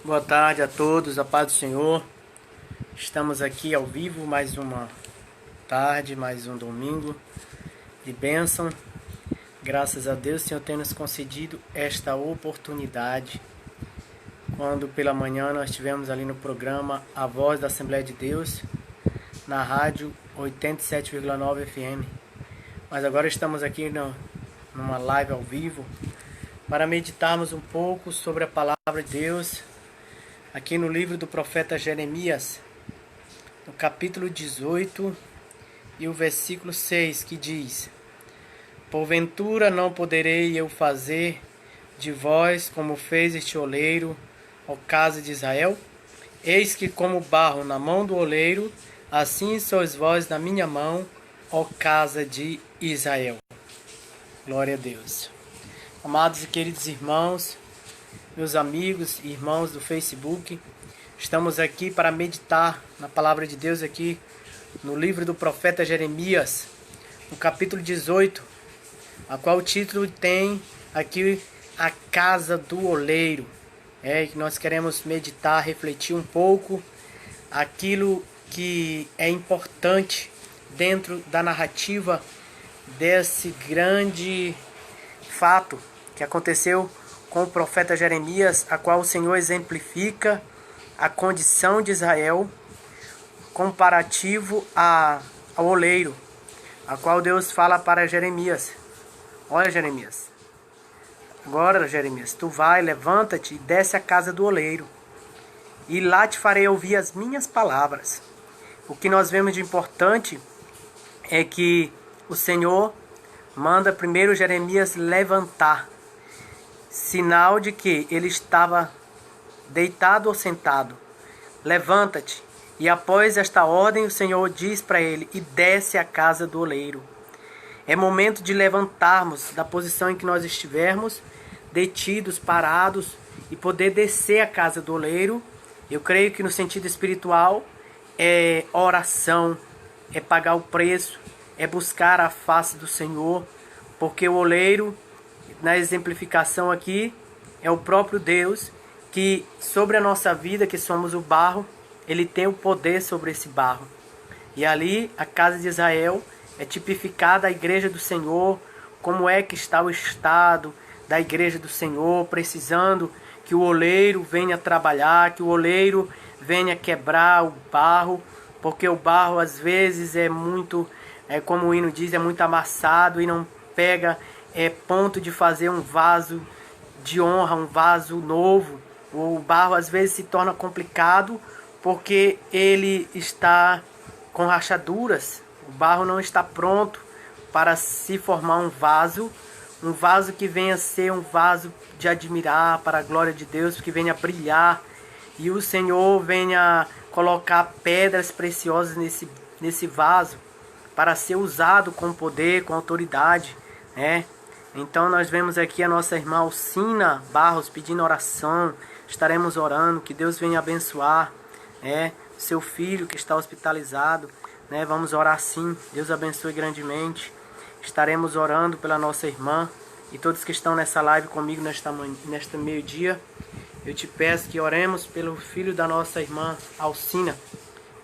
Boa tarde a todos, a paz do Senhor. Estamos aqui ao vivo, mais uma tarde, mais um domingo de bênção. Graças a Deus, o Senhor tem nos concedido esta oportunidade. Quando pela manhã nós estivemos ali no programa A Voz da Assembleia de Deus, na rádio 87,9 FM. Mas agora estamos aqui numa live ao vivo para meditarmos um pouco sobre a palavra de Deus, aqui no livro do profeta Jeremias, no capítulo 18 e o versículo 6, que diz: Porventura não poderei eu fazer de vós como fez este oleiro, ó casa de Israel? Eis que como barro na mão do oleiro, assim sois vós na minha mão, ó casa de Israel. Glória a Deus. Amados e queridos irmãos, meus amigos e irmãos do Facebook, estamos aqui para meditar na palavra de Deus aqui no livro do profeta Jeremias, no capítulo 18, a qual o título tem aqui a casa do oleiro. Que nós queremos meditar, refletir um pouco aquilo que é importante dentro da narrativa desse grande fato que aconteceu com o profeta Jeremias, a qual o Senhor exemplifica a condição de Israel comparativo ao oleiro, a qual Deus fala para Jeremias: olha, Jeremias, agora, Jeremias, tu vai, levanta-te e desce à casa do oleiro, e lá te farei ouvir as minhas palavras. O que nós vemos de importante é que o Senhor manda primeiro Jeremias levantar, sinal de que ele estava deitado ou sentado. Levanta-te. E após esta ordem, o Senhor diz para ele: e desce à casa do oleiro. É momento de levantarmos da posição em que nós estivermos, detidos, parados, e poder descer à casa do oleiro. Eu creio que no sentido espiritual é oração, é pagar o preço, é buscar a face do Senhor, porque o oleiro, na exemplificação aqui, é o próprio Deus, que sobre a nossa vida, que somos o barro, ele tem o poder sobre esse barro. E ali, a casa de Israel é tipificada a igreja do Senhor, como é que está o estado da igreja do Senhor, precisando que o oleiro venha trabalhar, que o oleiro venha quebrar o barro, porque o barro às vezes é muito, como o hino diz, é muito amassado e não pega ponto de fazer um vaso de honra, um vaso novo. O barro às vezes se torna complicado porque ele está com rachaduras. O barro não está pronto para se formar um vaso que venha ser um vaso de admirar para a glória de Deus, que venha brilhar e o Senhor venha colocar pedras preciosas nesse vaso para ser usado com poder, com autoridade, né? Então nós vemos aqui a nossa irmã Alcina Barros pedindo oração. Estaremos orando, que Deus venha abençoar, seu filho que está hospitalizado, né? Vamos orar sim, Deus abençoe grandemente. Estaremos orando pela nossa irmã e todos que estão nessa live comigo nesta meio-dia. Eu te peço que oremos pelo filho da nossa irmã Alcina,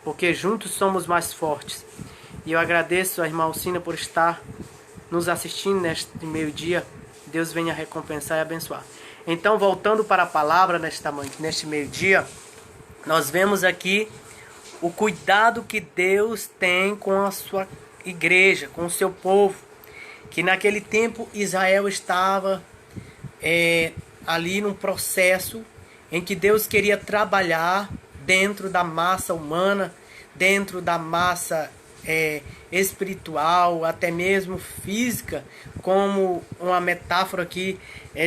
porque juntos somos mais fortes. E eu agradeço a irmã Alcina por estar nos assistindo neste meio-dia. Deus venha recompensar e abençoar. Então, voltando para a palavra neste meio-dia, nós vemos aqui o cuidado que Deus tem com a sua igreja, com o seu povo. Que naquele tempo Israel estava ali num processo em que Deus queria trabalhar dentro da massa humana, dentro da massa espiritual, até mesmo física, como uma metáfora aqui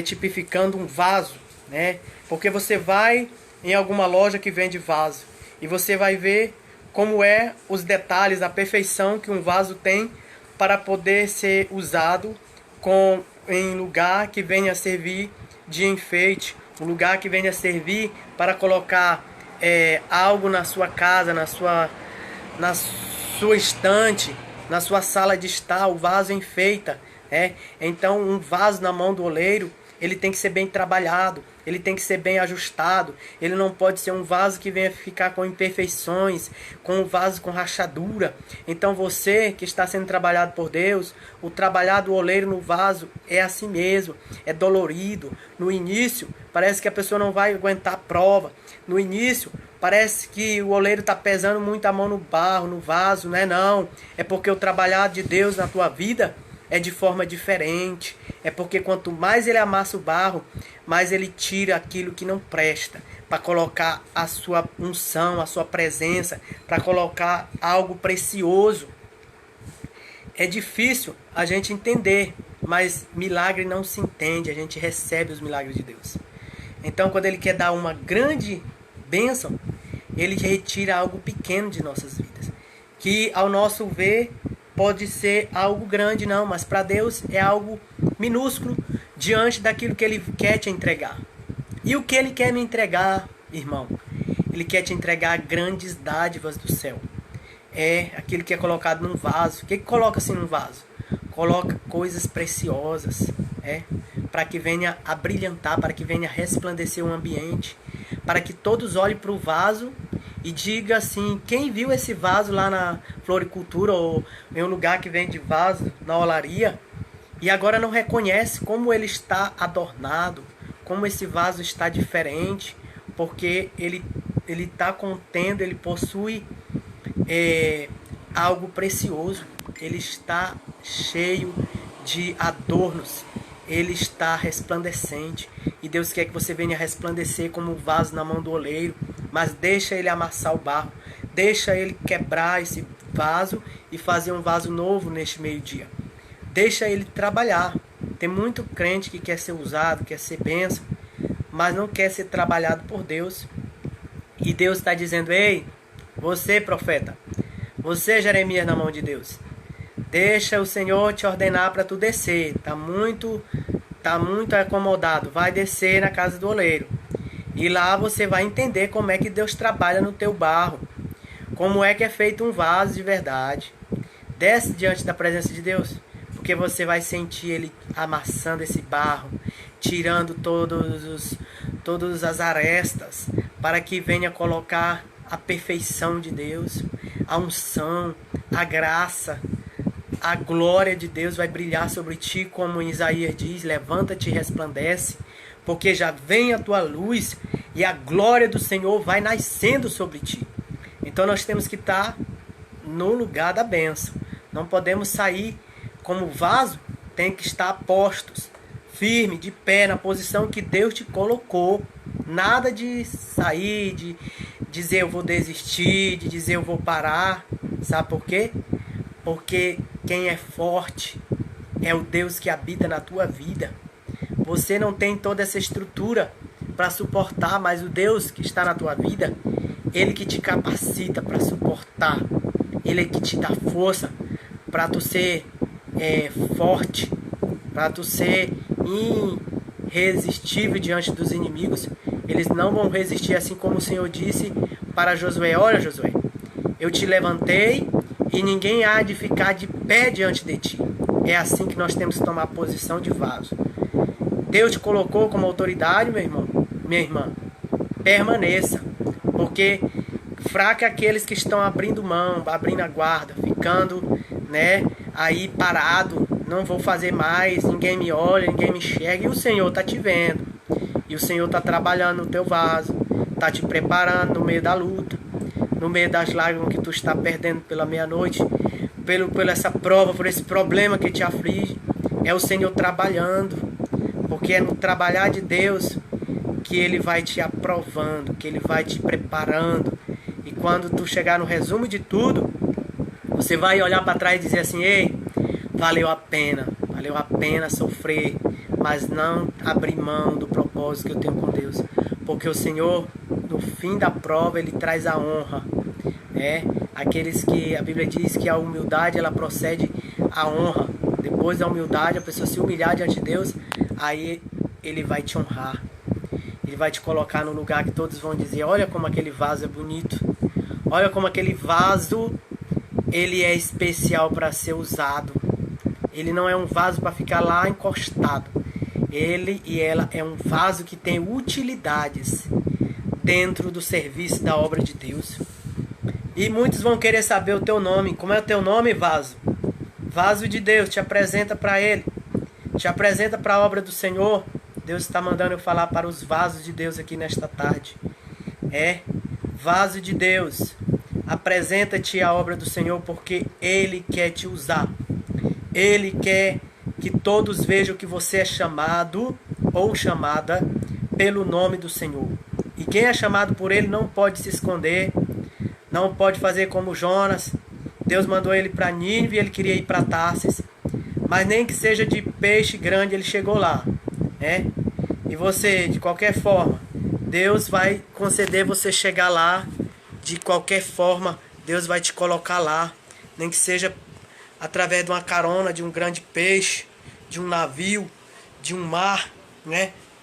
tipificando um vaso, né? Porque você vai em alguma loja que vende vaso e você vai ver como os detalhes, a perfeição que um vaso tem para poder ser usado em lugar que venha servir de enfeite, um lugar que venha servir para colocar algo na sua casa, na sua estante, na sua sala de estar. O vaso enfeita, Então um vaso na mão do oleiro, ele tem que ser bem trabalhado, ele tem que ser bem ajustado, ele não pode ser um vaso que venha ficar com imperfeições, com um vaso com rachadura. Então você que está sendo trabalhado por Deus, o trabalhar do oleiro no vaso é assim mesmo, é dolorido. No início parece que a pessoa não vai aguentar a prova, no início parece que o oleiro está pesando muito a mão no barro, no vaso, não é não, é porque o trabalhar de Deus na tua vida é de forma diferente. É porque quanto mais ele amassa o barro, mais ele tira aquilo que não presta, para colocar a sua unção, a sua presença, para colocar algo precioso. É difícil a gente entender, mas milagre não se entende, a gente recebe os milagres de Deus. Então, quando ele quer dar uma grande bênção, ele retira algo pequeno de nossas vidas, que ao nosso ver pode ser algo grande, não, mas para Deus é algo minúsculo diante daquilo que Ele quer te entregar. E o que Ele quer me entregar, irmão? Ele quer te entregar grandes dádivas do céu. É aquilo que é colocado num vaso. O que coloca assim num vaso? Coloca coisas preciosas, para que venha a brilhantar, para que venha a resplandecer o ambiente, para que todos olhem para o vaso e diga assim: quem viu esse vaso lá na floricultura ou em um lugar que vende vaso, na olaria, e agora não reconhece como ele está adornado, como esse vaso está diferente, porque ele está contendo, ele possui algo precioso, ele está cheio de adornos, ele está resplandecente, e Deus quer que você venha resplandecer como um vaso na mão do oleiro. Mas deixa ele amassar o barro, deixa ele quebrar esse vaso e fazer um vaso novo neste meio-dia. Deixa ele trabalhar. Tem muito crente que quer ser usado, quer ser bênção, mas não quer ser trabalhado por Deus. E Deus está dizendo: ei, você profeta, você Jeremias na mão de Deus, deixa o Senhor te ordenar para tu descer. Tá muito acomodado, vai descer na casa do oleiro. E lá você vai entender como é que Deus trabalha no teu barro. Como é que é feito um vaso de verdade. Desce diante da presença de Deus. Porque você vai sentir Ele amassando esse barro. Tirando todas as arestas. Para que venha colocar a perfeição de Deus. A unção, a graça, a glória de Deus vai brilhar sobre ti. Como Isaías diz: levanta-te e resplandece, porque já vem a tua luz e a glória do Senhor vai nascendo sobre ti. Então nós temos que estar no lugar da bênção. Não podemos sair como vaso, tem que estar postos, firme, de pé, na posição que Deus te colocou. Nada de sair, de dizer eu vou desistir, de dizer eu vou parar. Sabe por quê? Porque quem é forte é o Deus que habita na tua vida. Você não tem toda essa estrutura para suportar, mas o Deus que está na tua vida, Ele que te capacita para suportar. Ele que te dá força para tu ser forte, para tu ser irresistível diante dos inimigos. Eles não vão resistir, assim como o Senhor disse para Josué: olha, Josué, eu te levantei e ninguém há de ficar de pé diante de ti. É assim que nós temos que tomar posição de vaso. Deus te colocou como autoridade, meu irmão, minha irmã. Permaneça, porque fraco é aqueles que estão abrindo mão, abrindo a guarda, ficando, aí parado. Não vou fazer mais, ninguém me olha, ninguém me enxerga. E o Senhor está te vendo. E o Senhor está trabalhando no teu vaso, está te preparando no meio da luta, no meio das lágrimas que tu está perdendo pela meia-noite, pela essa prova, por esse problema que te aflige. É o Senhor trabalhando, porque é no trabalhar de Deus que Ele vai te aprovando, que Ele vai te preparando. E quando tu chegar no resumo de tudo, você vai olhar para trás e dizer assim: ei, valeu a pena sofrer, mas não abrir mão do propósito que eu tenho com Deus. Porque o Senhor, no fim da prova, Ele traz a honra. Aqueles que a Bíblia diz que a humildade ela procede à honra. Depois da humildade, a pessoa se humilhar diante de Deus, aí Ele vai te honrar. Ele vai te colocar no lugar que todos vão dizer: olha como aquele vaso é bonito. Olha como aquele vaso, ele é especial para ser usado. Ele não é um vaso para ficar lá encostado. Ele e ela é um vaso que tem utilidades dentro do serviço da obra de Deus. E muitos vão querer saber o teu nome. Como é o teu nome, vaso? Vaso de Deus, te apresenta para Ele. Te apresenta para a obra do Senhor. Deus está mandando eu falar para os vasos de Deus aqui nesta tarde. Vaso de Deus, apresenta-te à obra do Senhor, porque Ele quer te usar. Ele quer que todos vejam que você é chamado ou chamada pelo nome do Senhor. E quem é chamado por Ele não pode se esconder, não pode fazer como Jonas. Deus mandou ele para Nínive e ele queria ir para Tarsis, mas nem que seja de peixe grande ele chegou lá, E você, de qualquer forma, Deus vai conceder você chegar lá, de qualquer forma, Deus vai te colocar lá, nem que seja através de uma carona, de um grande peixe, de um navio, de um mar,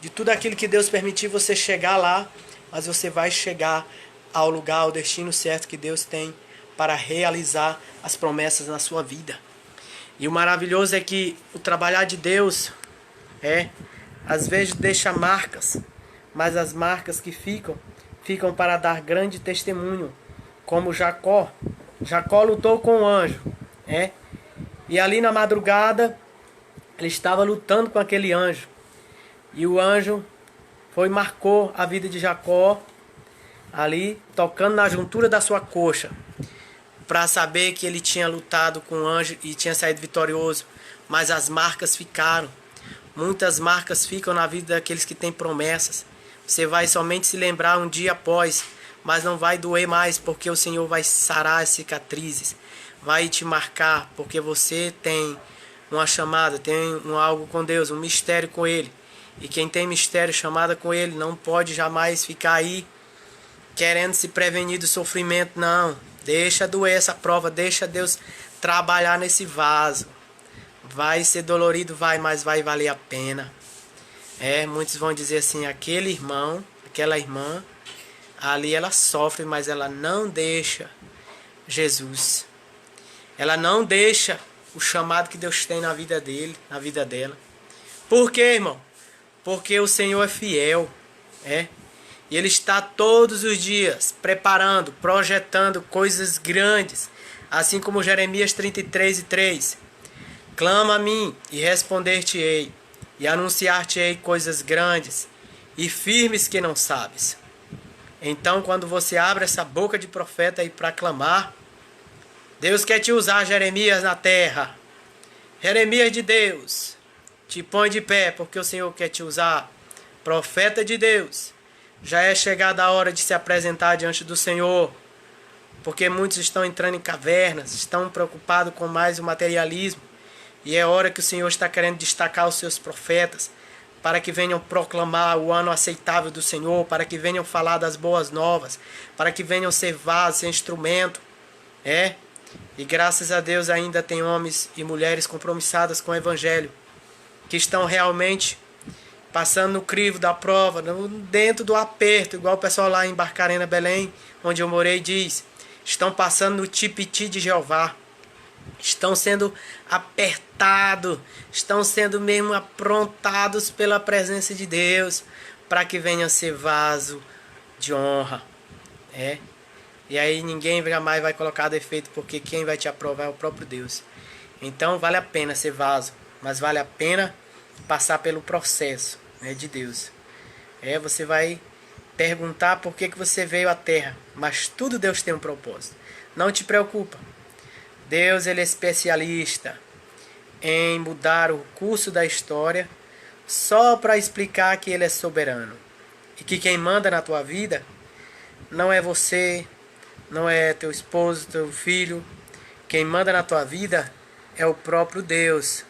De tudo aquilo que Deus permitir você chegar lá, mas você vai chegar ao lugar, ao destino certo que Deus tem para realizar as promessas na sua vida. E o maravilhoso é que o trabalhar de Deus às vezes deixa marcas, mas as marcas que ficam para dar grande testemunho, como Jacó. Jacó lutou com o anjo, E ali na madrugada ele estava lutando com aquele anjo. E o anjo marcou a vida de Jacó ali, tocando na juntura da sua coxa, para saber que ele tinha lutado com o anjo e tinha saído vitorioso. Mas as marcas ficaram. Muitas marcas ficam na vida daqueles que têm promessas. Você vai somente se lembrar um dia após, mas não vai doer mais, porque o Senhor vai sarar as cicatrizes. Vai te marcar, porque você tem uma chamada, tem algo com Deus, um mistério com Ele. E quem tem mistério, chamada com Ele, não pode jamais ficar aí querendo se prevenir do sofrimento, não. Deixa doer essa prova, deixa Deus trabalhar nesse vaso. Vai ser dolorido, mas vai valer a pena. Muitos vão dizer assim, aquele irmão, aquela irmã, ali ela sofre, mas ela não deixa Jesus. Ela não deixa o chamado que Deus tem na vida dele, na vida dela. Por quê, irmão? Porque o Senhor é fiel, E Ele está todos os dias preparando, projetando coisas grandes. Assim como Jeremias 33:3. Clama a mim e responder-te-ei, e anunciar-te-ei coisas grandes e firmes que não sabes. Então, quando você abre essa boca de profeta aí para clamar, Deus quer te usar, Jeremias, na terra. Jeremias de Deus, te põe de pé, porque o Senhor quer te usar. Profeta de Deus, já é chegada a hora de se apresentar diante do Senhor, porque muitos estão entrando em cavernas, estão preocupados com mais o materialismo, e é hora que o Senhor está querendo destacar os seus profetas, para que venham proclamar o ano aceitável do Senhor, para que venham falar das boas novas, para que venham ser vasos, ser instrumento, E graças a Deus ainda tem homens e mulheres compromissadas com o Evangelho, que estão realmente passando no crivo da prova, dentro do aperto, igual o pessoal lá em Barcarena, Belém, onde eu morei, diz. Estão passando no tipiti de Jeová. Estão sendo apertados, estão sendo mesmo aprontados pela presença de Deus, para que venham ser vaso de honra. E aí ninguém jamais vai colocar defeito, porque quem vai te aprovar é o próprio Deus. Então vale a pena ser vaso, mas vale a pena passar pelo processo de Deus. Você vai perguntar por que você veio à terra, mas tudo Deus tem um propósito. Não te preocupa. Deus, Ele é especialista em mudar o curso da história só para explicar que Ele é soberano. E que quem manda na tua vida não é você, não é teu esposo, teu filho. Quem manda na tua vida é o próprio Deus,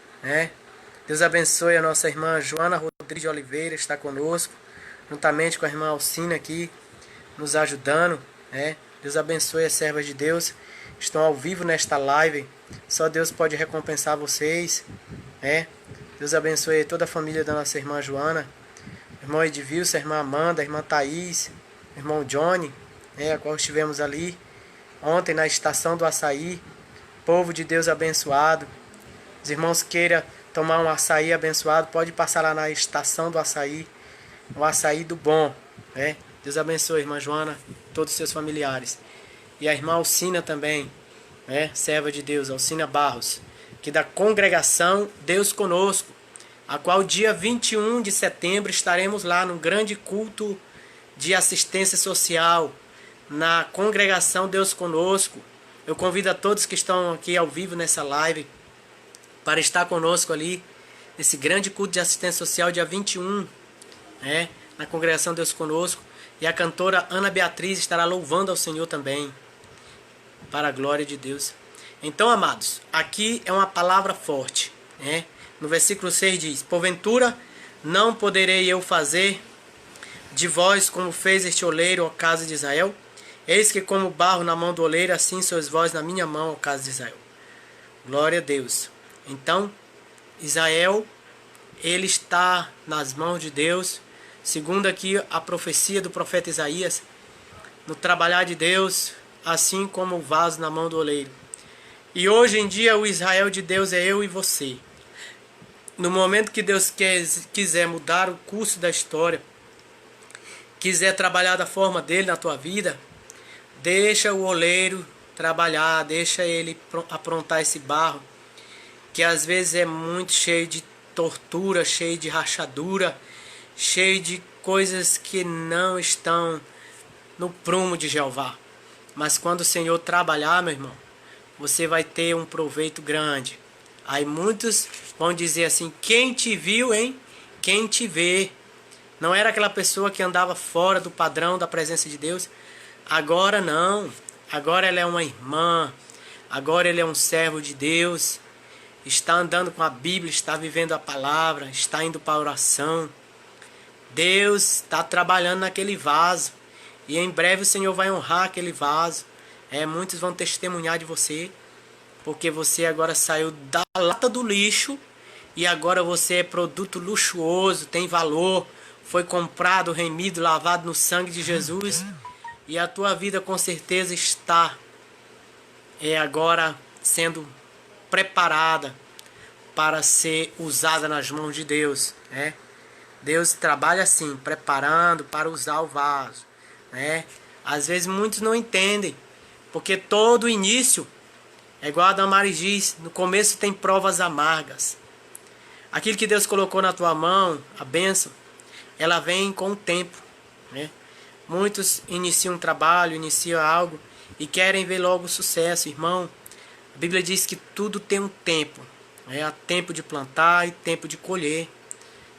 Deus abençoe a nossa irmã Joana Rodrigues de Oliveira, está conosco, juntamente com a irmã Alcina aqui, nos ajudando, Deus abençoe as servas de Deus, estão ao vivo nesta live, só Deus pode recompensar vocês, Deus abençoe toda a família da nossa irmã Joana, irmão Edvilson, a irmã Amanda, a irmã Thaís, o irmão Johnny, a qual estivemos ali ontem na estação do Açaí. Povo de Deus abençoado. Os irmãos queiram tomar um açaí abençoado, pode passar lá na estação do açaí, o açaí do bom, né? Deus abençoe, irmã Joana, todos os seus familiares. E a irmã Alcina também, né? Serva de Deus, Alcina Barros, que da congregação Deus Conosco, a qual dia 21 de setembro estaremos lá no grande culto de assistência social, na congregação Deus Conosco. Eu convido a todos que estão aqui ao vivo nessa live para estar conosco ali, nesse grande culto de assistência social, dia 21, né, na congregação Deus Conosco. E a cantora Ana Beatriz estará louvando ao Senhor também, para a glória de Deus. Então, amados, aqui é uma palavra forte, né? No versículo 6 diz: porventura não poderei eu fazer de vós como fez este oleiro, ó casa de Israel? Eis que como barro na mão do oleiro, assim sois vós na minha mão, ó casa de Israel. Glória a Deus. Então, Israel, ele está nas mãos de Deus, segundo aqui a profecia do profeta Isaías, no trabalhar de Deus, assim como o vaso na mão do oleiro. E hoje em dia o Israel de Deus é eu e você. No momento que Deus quiser mudar o curso da história, quiser trabalhar da forma dele na tua vida, deixa o oleiro trabalhar, deixa ele aprontar esse barro, que às vezes é muito cheio de tortura, cheio de rachadura, cheio de coisas que não estão no prumo de Jeová. Mas quando o Senhor trabalhar, meu irmão, você vai ter um proveito grande. Aí muitos vão dizer assim: quem te viu, hein? Quem te vê? Não era aquela pessoa que andava fora do padrão da presença de Deus? Agora não. Agora ela é uma irmã. Agora ele é um servo de Deus. Está andando com a Bíblia, está vivendo a palavra, está indo para a oração. Deus está trabalhando naquele vaso. E em breve o Senhor vai honrar aquele vaso. Muitos vão testemunhar de você, porque você agora saiu da lata do lixo e agora você é produto luxuoso, tem valor, foi comprado, remido, lavado no sangue de Jesus, e a tua vida com certeza está agora sendo preparada para ser usada nas mãos de Deus, né? Deus trabalha assim, preparando para usar o vaso, né? Às vezes muitos não entendem, porque todo início, é igual a Damares diz, no começo tem provas amargas. Aquilo que Deus colocou na tua mão, a bênção, ela vem com o tempo, né? Muitos iniciam um trabalho, iniciam algo e querem ver logo o sucesso, irmão. A Bíblia diz que tudo tem um tempo, né? Há tempo de plantar e tempo de colher.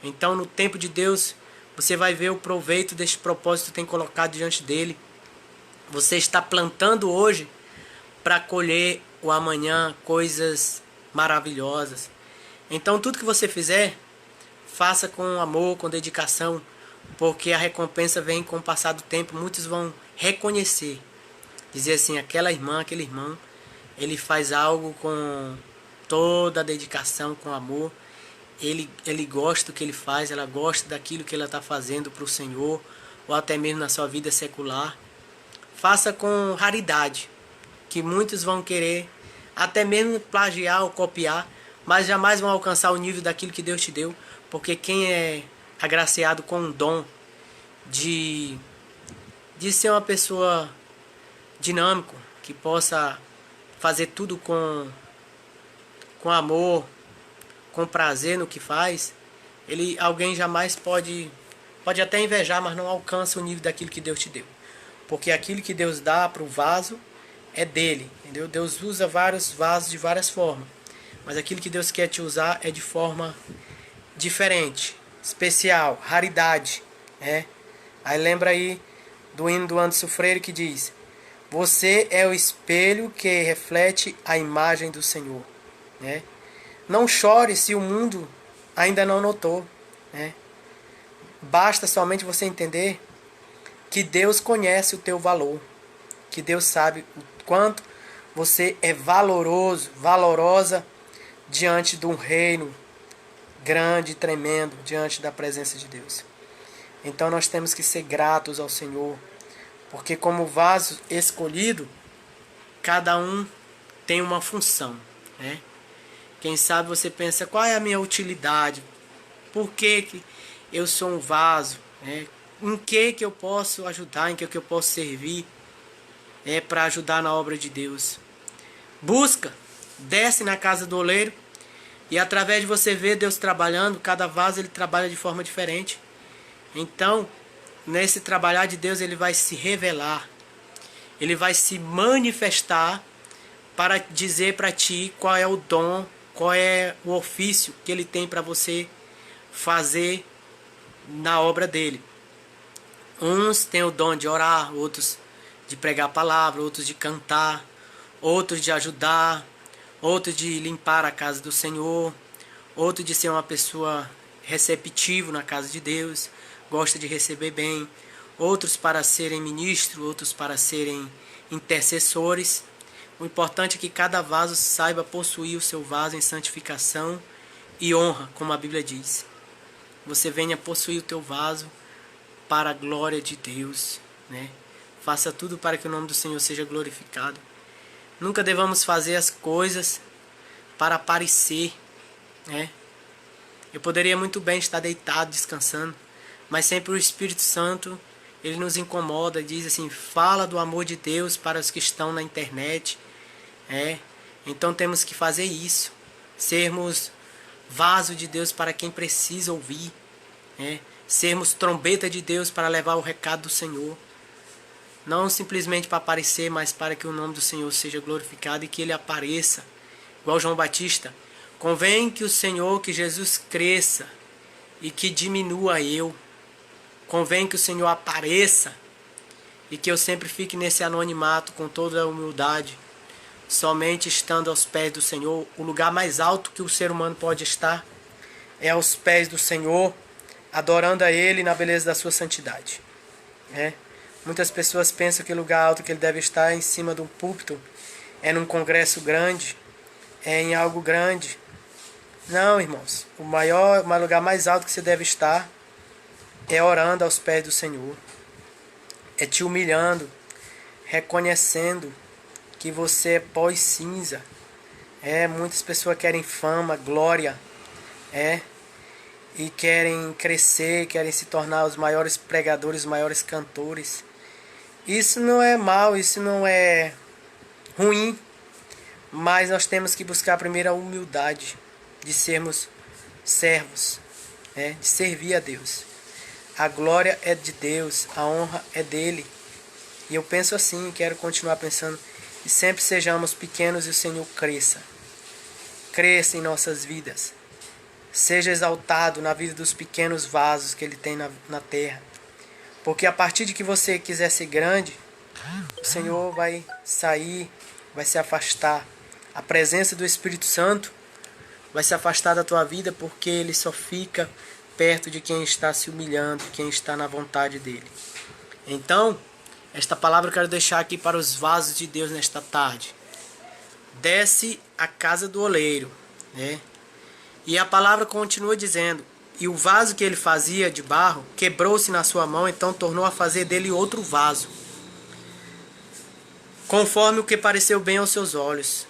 Então, no tempo de Deus, você vai ver o proveito deste propósito que tem colocado diante dele. Você está plantando hoje para colher o amanhã coisas maravilhosas. Então tudo que você fizer, faça com amor, com dedicação, porque a recompensa vem com o passar do tempo. Muitos vão reconhecer, dizer assim: aquela irmã, aquele irmão, ele faz algo com toda a dedicação, com amor. Ele gosta do que ele faz, ela gosta daquilo que ela está fazendo para o Senhor, ou até mesmo na sua vida secular. Faça com raridade, que muitos vão querer até mesmo plagiar ou copiar, mas jamais vão alcançar o nível daquilo que Deus te deu, porque quem é agraciado com um dom de ser uma pessoa dinâmico, que possa fazer tudo com amor, com prazer no que faz, alguém jamais pode até invejar, mas não alcança o nível daquilo que Deus te deu. Porque aquilo que Deus dá para o vaso é dele, entendeu? Deus usa vários vasos de várias formas, mas aquilo que Deus quer te usar é de forma diferente, especial, raridade, né? Aí lembra aí do hino do Anderson Freire que diz: você é o espelho que reflete a imagem do Senhor, né? Não chore se o mundo ainda não notou, né? Basta somente você entender que Deus conhece o teu valor, que Deus sabe o quanto você é valoroso, valorosa diante de um reino grande e tremendo, diante da presença de Deus. Então nós temos que ser gratos ao Senhor, porque como vaso escolhido, cada um tem uma função, né? Quem sabe você pensa, qual é a minha utilidade? Por que eu sou um vaso? Em que eu posso ajudar? Em que eu posso servir? Para ajudar na obra de Deus. Busca, desce na casa do oleiro e através de você ver Deus trabalhando, cada vaso ele trabalha de forma diferente. Então, nesse trabalhar de Deus, ele vai se revelar, ele vai se manifestar para dizer para ti qual é o dom, qual é o ofício que ele tem para você fazer na obra dele. Uns têm o dom de orar, outros de pregar a palavra, outros de cantar, outros de ajudar, outros de limpar a casa do Senhor, outros de ser uma pessoa receptiva na casa de Deus, gosta de receber bem, outros para serem ministros, outros para serem intercessores. O importante é que cada vaso saiba possuir o seu vaso em santificação e honra, como a Bíblia diz. Você venha possuir o teu vaso para a glória de Deus, né? Faça tudo para que o nome do Senhor seja glorificado. Nunca devamos fazer as coisas para aparecer, né? Eu poderia muito bem estar deitado, descansando, mas sempre o Espírito Santo, ele nos incomoda, diz assim, fala do amor de Deus para os que estão na internet, Então temos que fazer isso, sermos vaso de Deus para quem precisa ouvir, sermos trombeta de Deus para levar o recado do Senhor. Não simplesmente para aparecer, mas para que o nome do Senhor seja glorificado e que ele apareça. Igual João Batista. Convém que o Senhor, que Jesus cresça e que diminua eu. Convém que o Senhor apareça e que eu sempre fique nesse anonimato com toda a humildade. Somente estando aos pés do Senhor. O lugar mais alto que o ser humano pode estar é aos pés do Senhor, adorando a Ele na beleza da sua santidade. Muitas pessoas pensam que o lugar alto que ele deve estar é em cima de um púlpito, é num congresso grande, é em algo grande. Não, irmãos. O lugar mais alto que você deve estar é orando aos pés do Senhor. É te humilhando, reconhecendo que você é pó e cinza. Muitas pessoas querem fama, glória, e querem crescer, querem se tornar os maiores pregadores, os maiores cantores. Isso não é mal, isso não é ruim, mas nós temos que buscar primeiro a humildade de sermos servos, de servir a Deus. A glória é de Deus, a honra é dele. E eu penso assim, quero continuar pensando, que sempre sejamos pequenos e o Senhor cresça. Cresça em nossas vidas. Seja exaltado na vida dos pequenos vasos que ele tem na terra. Porque a partir de que você quiser ser grande, o Senhor vai sair, vai se afastar. A presença do Espírito Santo vai se afastar da tua vida, porque ele só fica perto de quem está se humilhando, de quem está na vontade dele. Então, esta palavra eu quero deixar aqui para os vasos de Deus nesta tarde. Desce à casa do oleiro, E a palavra continua dizendo, e o vaso que ele fazia de barro quebrou-se na sua mão, então tornou a fazer dele outro vaso, conforme o que pareceu bem aos seus olhos.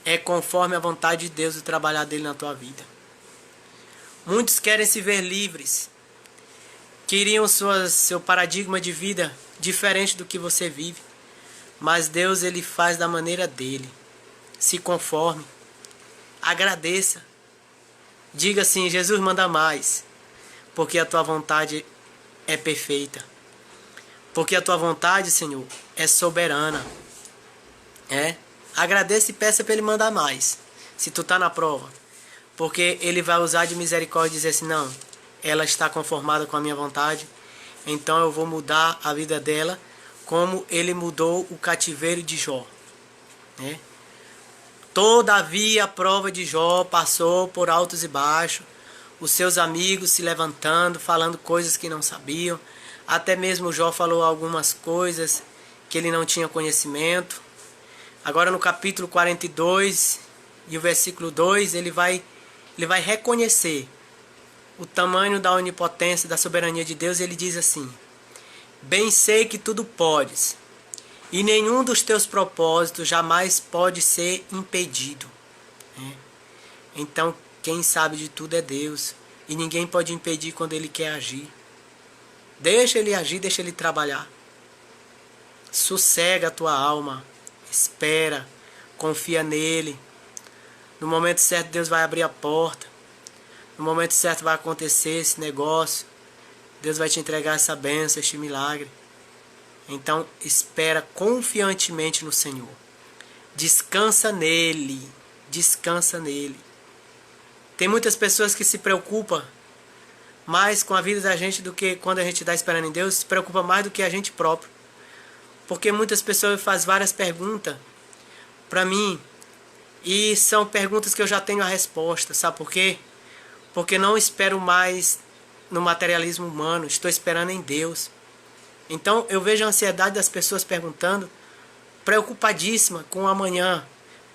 É conforme a vontade de Deus o trabalhar dele na tua vida. Muitos querem se ver livres, queriam seu paradigma de vida diferente do que você vive, mas Deus ele faz da maneira dele. Se conforme, agradeça. Diga assim, Jesus manda mais, porque a tua vontade é perfeita. Porque a tua vontade, Senhor, é soberana. Agradeça e peça para ele mandar mais, se tu tá na prova. Porque ele vai usar de misericórdia e dizer assim, não, ela está conformada com a minha vontade, então eu vou mudar a vida dela, como ele mudou o cativeiro de Jó. Todavia a prova de Jó passou por altos e baixos, os seus amigos se levantando, falando coisas que não sabiam, até mesmo Jó falou algumas coisas que ele não tinha conhecimento. Agora no capítulo 42 e o versículo 2, ele vai reconhecer o tamanho da onipotência, da soberania de Deus. Ele diz assim, bem sei que tudo podes, E nenhum dos teus propósitos jamais pode ser impedido. Né? Então, quem sabe de tudo é Deus. E ninguém pode impedir quando Ele quer agir. Deixa Ele agir, deixa Ele trabalhar. Sossega a tua alma. Espera. Confia nele. No momento certo, Deus vai abrir a porta. No momento certo vai acontecer esse negócio. Deus vai te entregar essa bênção, este milagre. Então, espera confiantemente no Senhor. Descansa nele. Descansa nele. Tem muitas pessoas que se preocupam mais com a vida da gente do que quando a gente está esperando em Deus. Se preocupa mais do que a gente próprio. Porque muitas pessoas fazem várias perguntas para mim. E são perguntas que eu já tenho a resposta. Sabe por quê? Porque não espero mais no materialismo humano. Estou esperando em Deus. Então eu vejo a ansiedade das pessoas perguntando, preocupadíssima com o amanhã,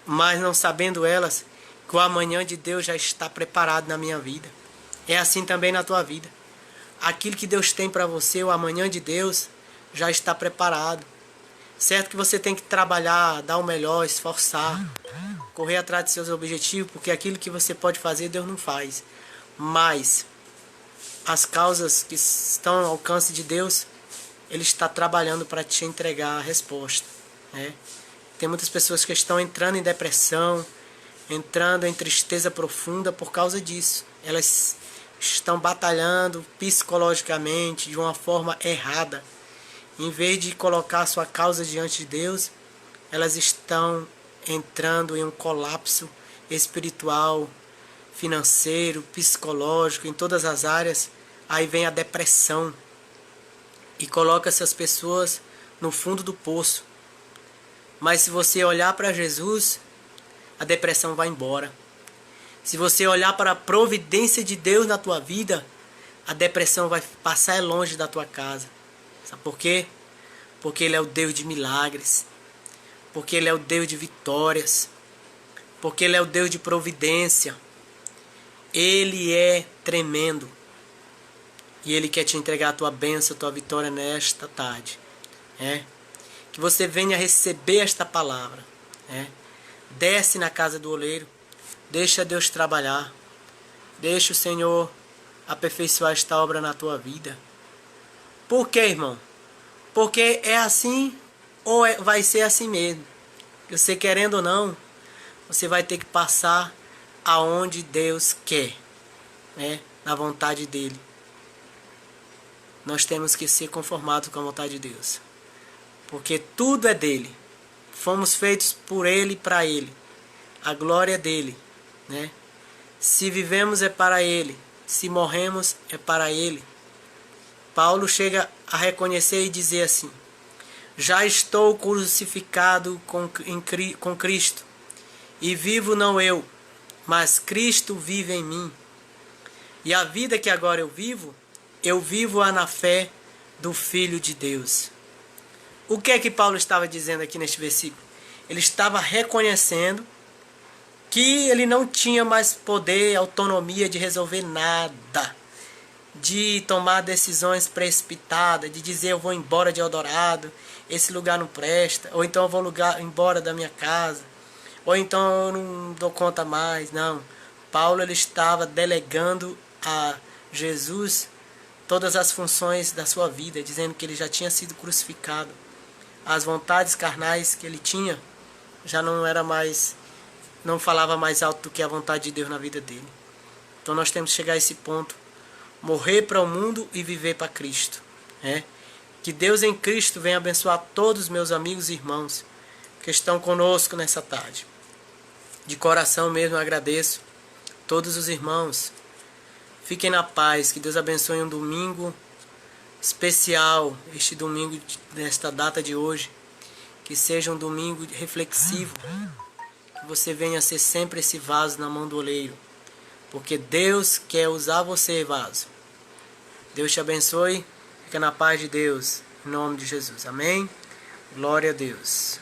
mas não sabendo elas que o amanhã de Deus já está preparado na minha vida. É assim também na tua vida. Aquilo que Deus tem para você, o amanhã de Deus, já está preparado. Certo que você tem que trabalhar, dar o melhor, esforçar, correr atrás de seus objetivos, porque aquilo que você pode fazer, Deus não faz. Mas as causas que estão ao alcance de Deus, Ele está trabalhando para te entregar a resposta. Né? Tem muitas pessoas que estão entrando em depressão, entrando em tristeza profunda por causa disso. Elas estão batalhando psicologicamente de uma forma errada. Em vez de colocar a sua causa diante de Deus, elas estão entrando em um colapso espiritual, financeiro, psicológico, em todas as áreas. Aí vem a depressão e coloca essas pessoas no fundo do poço. Mas se você olhar para Jesus, a depressão vai embora. Se você olhar para a providência de Deus na tua vida, a depressão vai passar longe da tua casa. Sabe por quê? Porque Ele é o Deus de milagres. Porque Ele é o Deus de vitórias. Porque Ele é o Deus de providência. Ele é tremendo. E Ele quer te entregar a tua bênção, a tua vitória nesta tarde. Que você venha receber esta palavra. Desce na casa do oleiro. Deixa Deus trabalhar. Deixa o Senhor aperfeiçoar esta obra na tua vida. Por quê, irmão? Porque é assim ou vai ser assim mesmo. Você querendo ou não, você vai ter que passar aonde Deus quer. Na vontade dEle. Nós temos que ser conformados com a vontade de Deus. Porque tudo é dEle. Fomos feitos por Ele e para Ele. A glória é dEle. Se vivemos é para Ele. Se morremos é para Ele. Paulo chega a reconhecer e dizer assim: já estou crucificado com Cristo. E vivo não eu, mas Cristo vive em mim. E a vida que agora eu vivo-a na fé do Filho de Deus. O que é que Paulo estava dizendo aqui neste versículo? Ele estava reconhecendo que ele não tinha mais poder, autonomia de resolver nada, de tomar decisões precipitadas, de dizer eu vou embora de Eldorado, esse lugar não presta, ou então eu vou embora da minha casa, ou então eu não dou conta mais. Não, Paulo ele estava delegando a Jesus todas as funções da sua vida, dizendo que ele já tinha sido crucificado. As vontades carnais que ele tinha já não falava mais alto do que a vontade de Deus na vida dele. Então nós temos que chegar a esse ponto, morrer para o mundo e viver para Cristo. Que Deus em Cristo venha abençoar todos os meus amigos e irmãos que estão conosco nessa tarde. De coração mesmo eu agradeço todos os irmãos. Fiquem na paz, que Deus abençoe um domingo especial, este domingo desta data de hoje, que seja um domingo reflexivo, que você venha ser sempre esse vaso na mão do oleiro, porque Deus quer usar você, vaso. Deus te abençoe, fica na paz de Deus, em nome de Jesus, amém? Glória a Deus.